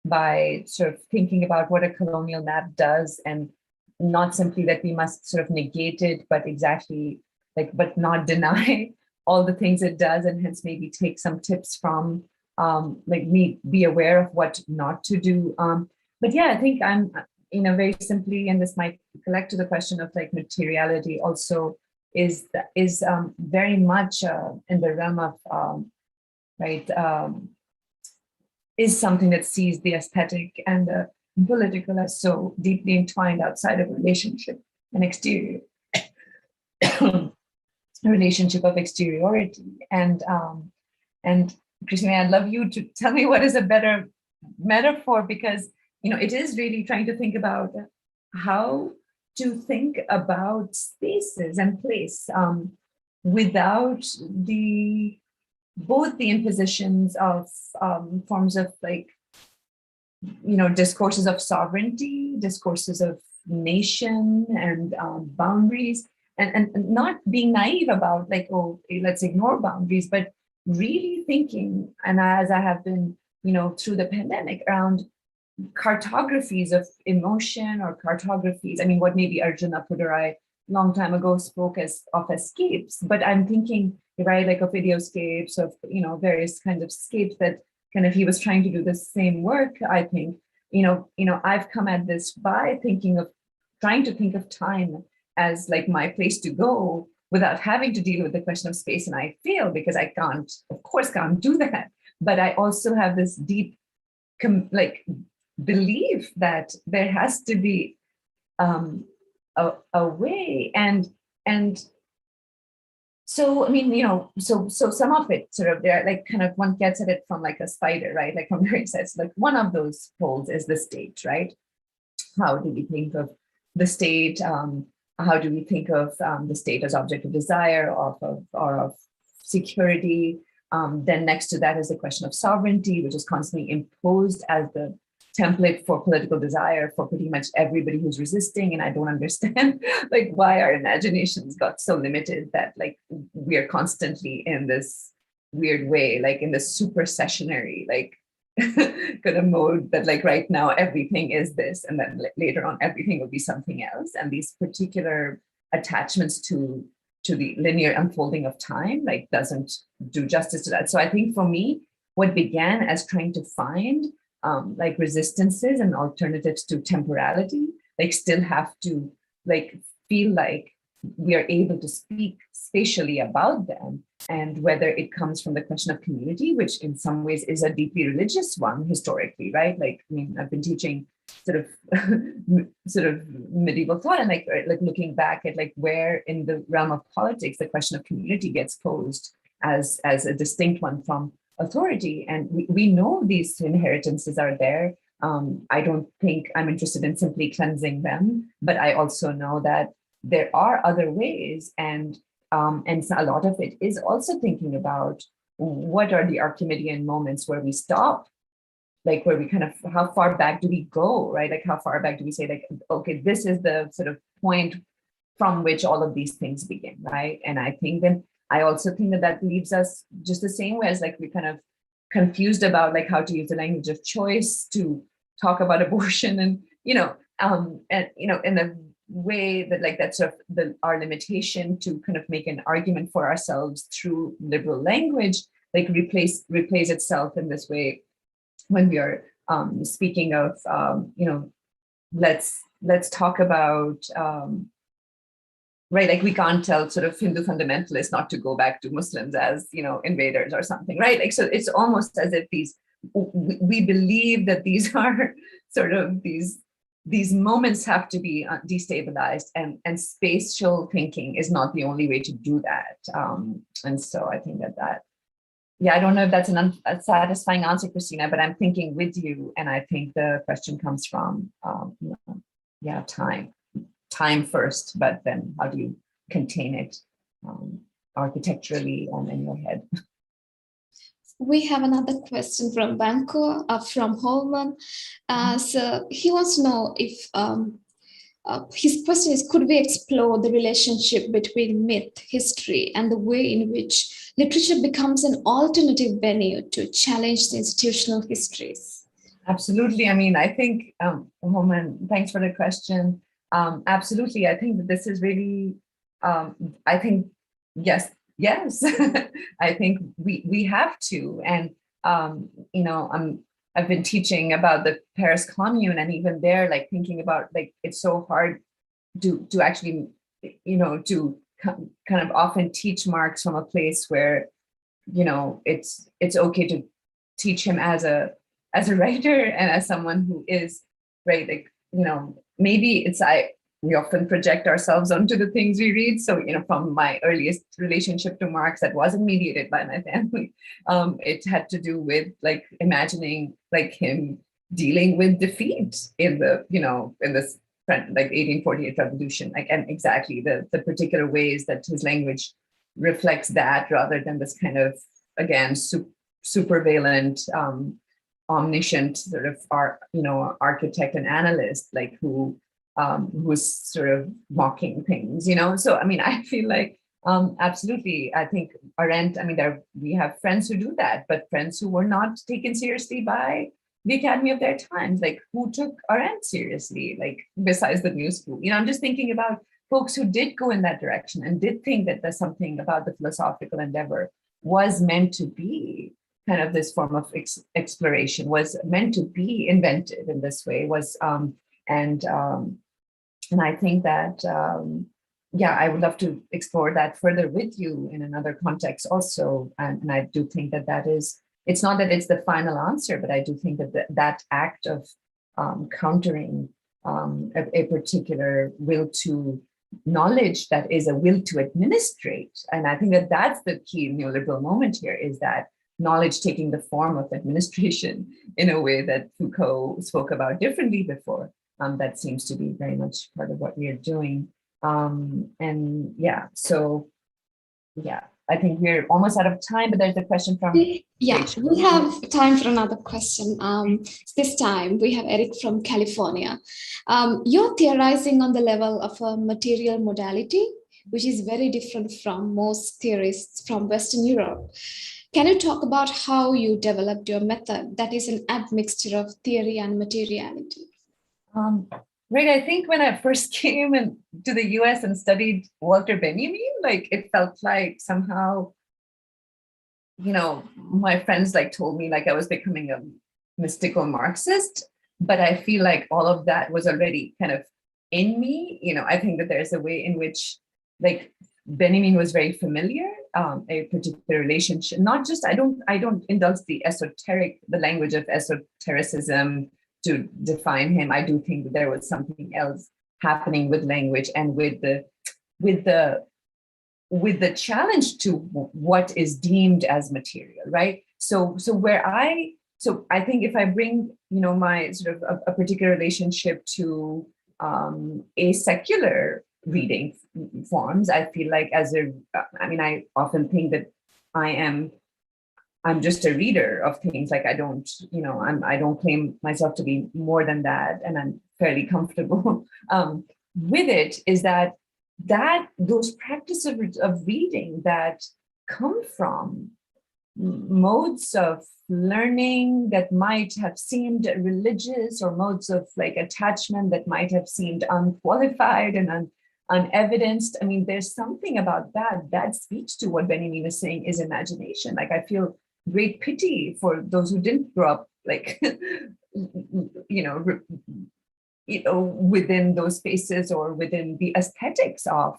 by sort of thinking about what a colonial map does, and not simply that we must sort of negate it, but exactly but not deny all the things it does, and hence maybe take some tips from me, be aware of what not to do. But yeah, I think I'm, very simply, and this might collect to the question of materiality also is very much in the realm of, is something that sees the aesthetic and the political as so deeply entwined outside of relationship and exterior, a relationship of exteriority. And Christina, I'd love you to tell me what is a better metaphor, because it is really trying to think about how to think about spaces and place without both the impositions of forms of discourses of sovereignty, discourses of nation and boundaries, and not being naive about let's ignore boundaries, but really thinking, and as I have been, through the pandemic, around cartographies of emotion, or cartographies. I mean, what maybe Arjuna Pudurai long time ago spoke of escapes, but I'm thinking, of videoscapes, of, various kinds of escapes that kind of he was trying to do the same work. I think, I've come at this by thinking of trying to think of time as like my place to go without having to deal with the question of space. And I fail because I can't, of course, can't do that. But I also have this deep belief that there has to be a way. And so, I mean, so some of it sort of there, like kind of one gets at it from like a spider, right? Like from where it says, like one of those poles is the state, right? How do we think of the state? How do we think of the state as object of desire or of security? Then next to that is the question of sovereignty, which is constantly imposed as the template for political desire for pretty much everybody who's resisting. And I don't understand like why our imaginations got so limited that like we are constantly in this weird way, like in the supersessionary, like kind of mode that like right now everything is this, and then later on everything will be something else. And these particular attachments to the linear unfolding of time like doesn't do justice to that. So I think for me, what began as trying to find like resistances and alternatives to temporality, like still have to like feel like we are able to speak spatially about them. And whether it comes from the question of community, which in some ways is a deeply religious one historically, right? Like, I mean, I've been teaching sort of medieval thought, and like looking back at like where in the realm of politics the question of community gets posed as a distinct one from authority. And we know these inheritances are there. I don't think I'm interested in simply cleansing them, but I also know that there are other ways, and a lot of it is also thinking about what are the Archimedean moments where we stop, like where we kind of, how far back do we go, right? Like how far back do we say like, okay, this is the sort of point from which all of these things begin, right? And I think then, I also think that leaves us just the same way as like we kind of confused about like how to use the language of choice to talk about abortion, and in the way that like that's sort of our limitation to kind of make an argument for ourselves through liberal language, like replace itself in this way when we are speaking of let's talk about right, like we can't tell sort of Hindu fundamentalists not to go back to Muslims as invaders or something, right? Like so it's almost as if we believe that these are sort of these moments have to be destabilized, and spatial thinking is not the only way to do that. And so I think that yeah, I don't know if that's an unsatisfying answer, Christina, but I'm thinking with you, and I think the question comes from time first, but then how do you contain it architecturally and in your head?
We have another question from Banco, from Holman. So he wants to know if his question is, could we explore the relationship between myth, history, and the way in which literature becomes an alternative venue to challenge the institutional histories?
Absolutely. I mean, I think, Holman, thanks for the question. Absolutely. I think that this is really, I think, yes. I think we have to. And, I've been teaching about the Paris Commune, and even there, like thinking about like, it's so hard to actually, to kind of often teach Marx from a place where, it's okay to teach him as a writer and as someone who is, right, like, maybe we often project ourselves onto the things we read. So, from my earliest relationship to Marx that wasn't mediated by my family, it had to do with like imagining like him dealing with defeat in this like 1848 revolution, like, and exactly the particular ways that his language reflects that, rather than this kind of, again, supervalent, omniscient sort of architect and analyst, like who's sort of mocking things, So I mean, I feel like absolutely, I think Arendt, I mean, we have friends who do that, but friends who were not taken seriously by the Academy of their times, like who took Arendt seriously, like besides the new school. I'm just thinking about folks who did go in that direction and did think that there's something about the philosophical endeavor was meant to be kind of this form of exploration, was meant to be invented in this way, was And I think that, yeah, I would love to explore that further with you in another context also. And I do think that that is, it's not that it's the final answer, but I do think that that act of countering a particular will to knowledge that is a will to administrate. And I think that that's the key neoliberal moment here, is that knowledge taking the form of administration in a way that Foucault spoke about differently before. That seems to be very much part of what we are doing. And yeah, so yeah, I think we're almost out of time, but there's a question from
Yeah,
Rachel.
we have time for another question. This time we have Eric from California. You're theorizing on the level of a material modality, which is very different from most theorists from Western Europe. Can you talk about how you developed your method that is an admixture of theory and materiality?
Right, I think when I first came to the US and studied Walter Benjamin, like it felt like somehow, you know, my friends like told me like I was becoming a mystical Marxist, but I feel like all of that was already kind of in me. You know, I think that there's a way in which like Benjamin was very familiar, a particular relationship, not just, I don't indulge the language of esotericism to define him. I do think that there was something else happening with language and with the challenge to what is deemed as material, right? So I think if I bring, you know, my sort of a particular relationship to a secular reading forms, I feel like I often think that I'm just a reader of things. Like I don't claim myself to be more than that, and I'm fairly comfortable with it. Is that those practices of reading that come from modes of learning that might have seemed religious, or modes of like attachment that might have seemed unqualified and unevidenced. I mean, there's something about that speaks to what Benjamin is saying is imagination. Like I feel great pity for those who didn't grow up like within those spaces, or within the aesthetics of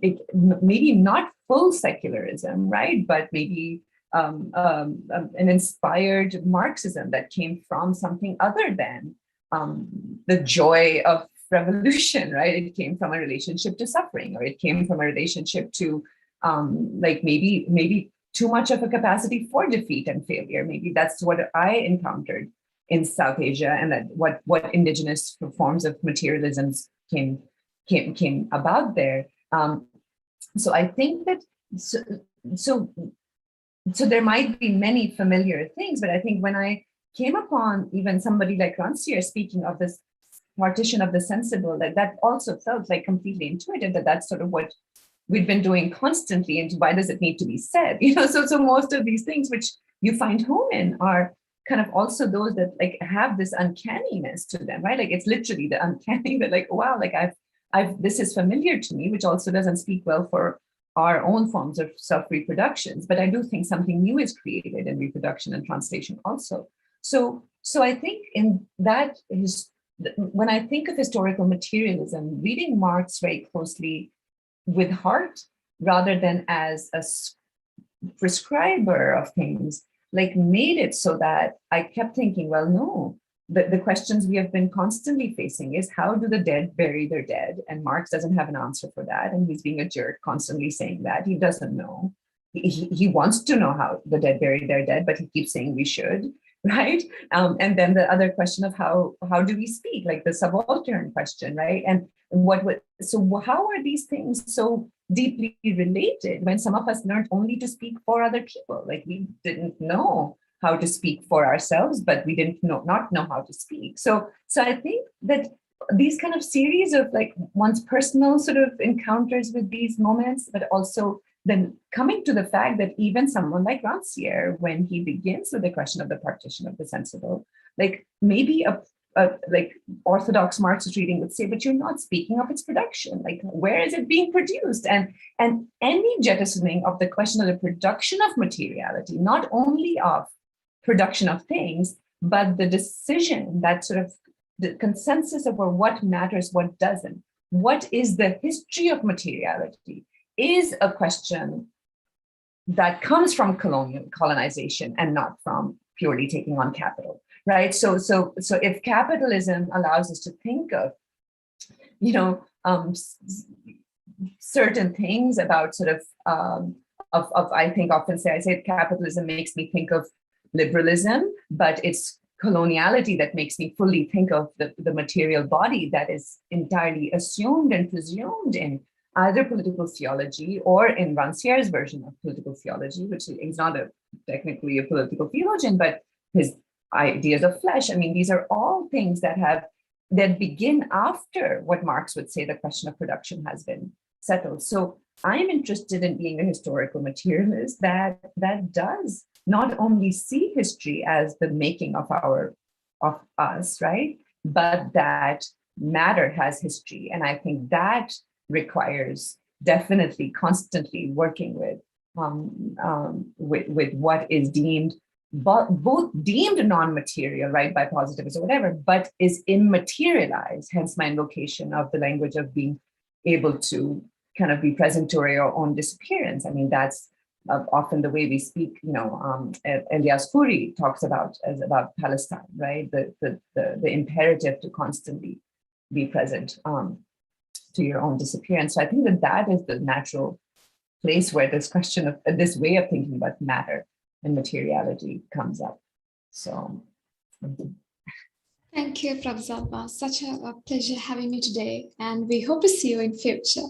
it, maybe not full secularism, right? But maybe an inspired Marxism that came from something other than the joy of revolution, right? It came from a relationship to suffering, or it came from a relationship to like maybe too much of a capacity for defeat and failure. Maybe that's what I encountered in South Asia, and that what indigenous forms of materialism came about there. So I think that so there might be many familiar things, but I think when I came upon even somebody like Rancière speaking of this partition of the sensible, that also felt like completely intuitive, that's sort of what we've been doing constantly, and why does it need to be said? You know, so most of these things which you find home in are kind of also those that like have this uncanniness to them, right? Like it's literally the uncanny that like, wow, like I've this is familiar to me, which also doesn't speak well for our own forms of self-reproductions. But I do think something new is created in reproduction and translation also. So I think in that is, when I think of historical materialism, reading Marx very closely with heart rather than as a prescriber of things, like made it so that I kept thinking, well, no, the questions we have been constantly facing is how do the dead bury their dead? And Marx doesn't have an answer for that. And he's being a jerk constantly saying that. He doesn't know. He wants to know how the dead bury their dead, but he keeps saying we should, right? And then the other question of how do we speak, like the subaltern question, right? And so how are these things so deeply related when some of us learned only to speak for other people? Like we didn't know how to speak for ourselves, but we didn't not know how to speak. So I think that these kind of series of like one's personal sort of encounters with these moments, but also then coming to the fact that even someone like Rancière, when he begins with the question of the partition of the sensible, like maybe a like orthodox Marxist reading would say, but you're not speaking of its production. Like, where is it being produced? And any jettisoning of the question of the production of materiality, not only of production of things, but the decision that sort of the consensus over what matters, what doesn't, what is the history of materiality, is a question that comes from colonization and not from purely taking on capital, right? So if capitalism allows us to think of, certain things about sort of I think often I say capitalism makes me think of liberalism, but it's coloniality that makes me fully think of the material body that is entirely assumed and presumed in either political theology or in Rancière's version of political theology, which is not technically a political theologian, but his ideas of flesh. I mean, these are all things that begin after what Marx would say the question of production has been settled. So I'm interested in being a historical materialist that does not only see history as the making of us, right? But that matter has history. And I think that requires definitely constantly working with what is deemed both deemed non-material, right, by positivists or whatever, but is immaterialized, hence my invocation of the language of being able to kind of be present to your own disappearance. I mean, that's often the way we speak, Elias Khoury talks about Palestine, right? The imperative to constantly be present to your own disappearance. So I think that is the natural place where this question of this way of thinking about matter and materiality comes up. So
thank you, Professor Abbas. Such a pleasure having you today, and we hope to see you in future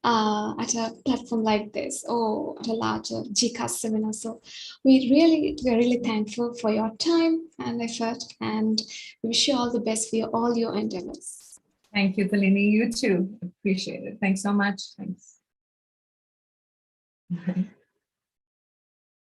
at a platform like this or at a larger GCAS seminar. So we're really thankful for your time and effort, and we wish you all the best for all your endeavors.
Thank you, Palini. You too. Appreciate it. Thanks so much. Thanks.